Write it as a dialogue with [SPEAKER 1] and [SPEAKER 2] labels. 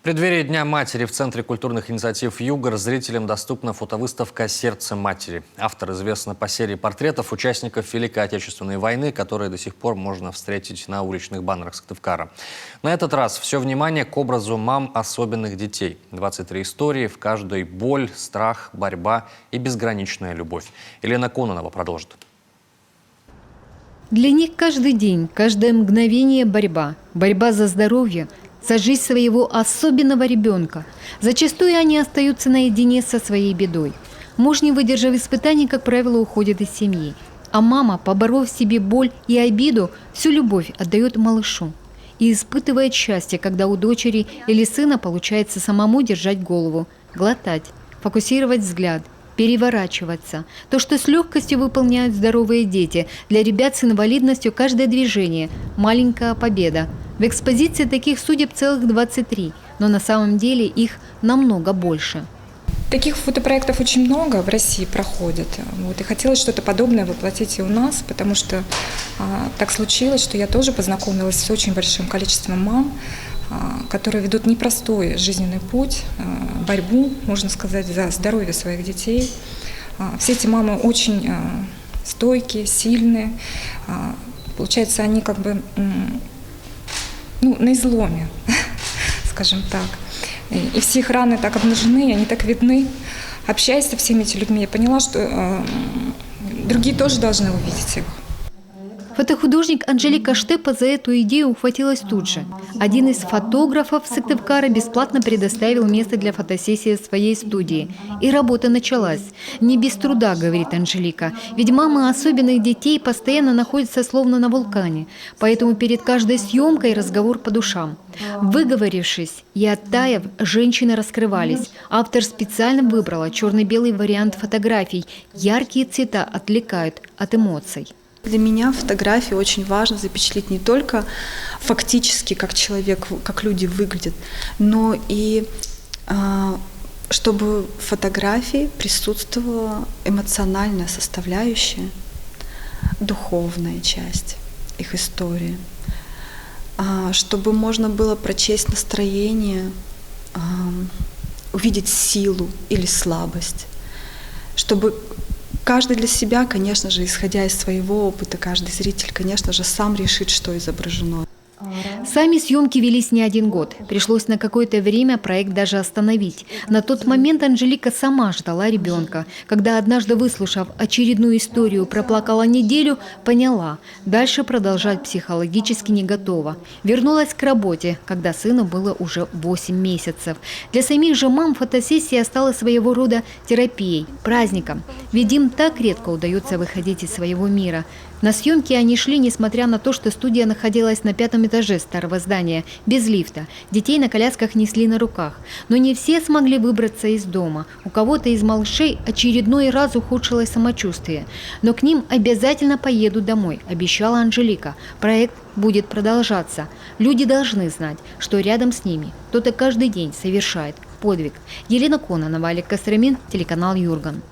[SPEAKER 1] преддверии Дня матери в Центре культурных инициатив «Югор» зрителям доступна фотовыставка «Сердце матери». Автор известна по серии портретов участников Великой Отечественной войны, которые до сих пор можно встретить на уличных баннерах Сыктывкара. На этот раз все внимание к образу мам особенных детей. 23 истории, в каждой боль, страх, борьба и безграничная любовь. Елена Кононова продолжит.
[SPEAKER 2] Для них каждый день, каждое мгновение борьба. Борьба за здоровье, за жизнь своего особенного ребенка. Зачастую они остаются наедине со своей бедой. Муж, не выдержав испытаний, как правило, уходит из семьи. А мама, поборов в себе боль и обиду, всю любовь отдает малышу. И испытывает счастье, когда у дочери или сына получается самому держать голову, глотать, фокусировать взгляд, переворачиваться. То, что с легкостью выполняют здоровые дети. Для ребят с инвалидностью каждое движение – маленькая победа. В экспозиции таких судеб целых 23, но на самом деле их намного больше.
[SPEAKER 3] Таких фотопроектов очень много в России проходят. И хотелось что-то подобное воплотить и у нас, потому что так случилось, что я тоже познакомилась с очень большим количеством мам, которые ведут непростой жизненный путь, борьбу, можно сказать, за здоровье своих детей. Все эти мамы очень стойкие, сильные. Получается, они как бы на изломе, скажем так. И все их раны так обнажены, они так видны. Общаясь со всеми этими людьми, я поняла, что другие тоже должны увидеть их.
[SPEAKER 2] Фотохудожник Анжелика Штепа за эту идею ухватилась тут же. Один из фотографов Сыктывкара бесплатно предоставил место для фотосессии в своей студии. И работа началась. Не без труда, говорит Анжелика, ведь мамы особенных детей постоянно находятся словно на вулкане. Поэтому перед каждой съемкой разговор по душам. Выговорившись и оттаяв, женщины раскрывались. Автор специально выбрала черно-белый вариант фотографий. Яркие цвета отвлекают от эмоций.
[SPEAKER 4] Для меня фотографии очень важно запечатлеть не только фактически, как человек, как люди выглядят, но и чтобы в фотографии присутствовала эмоциональная составляющая, духовная часть их истории, чтобы можно было прочесть настроение, увидеть силу или слабость, чтобы каждый для себя, конечно же, исходя из своего опыта, каждый зритель, конечно же, сам решит, что изображено.
[SPEAKER 2] Сами съемки велись не один год. Пришлось на какое-то время проект даже остановить. На тот момент Анжелика сама ждала ребенка. Когда однажды, выслушав очередную историю, проплакала неделю, поняла, дальше продолжать психологически не готова. Вернулась к работе, когда сыну было уже 8 месяцев. Для самих же мам фотосессия стала своего рода терапией, праздником. Ведь им так редко удается выходить из своего мира. На съемки они шли, несмотря на то, что студия находилась на 5-м этаже старого здания, без лифта. Детей на колясках несли на руках. Но не все смогли выбраться из дома. У кого-то из малышей очередной раз ухудшилось самочувствие. Но к ним обязательно поедут домой, обещала Анжелика. Проект будет продолжаться. Люди должны знать, что рядом с ними кто-то каждый день совершает подвиг. Елена Кононова, Олег Костромин, телеканал «Юрган».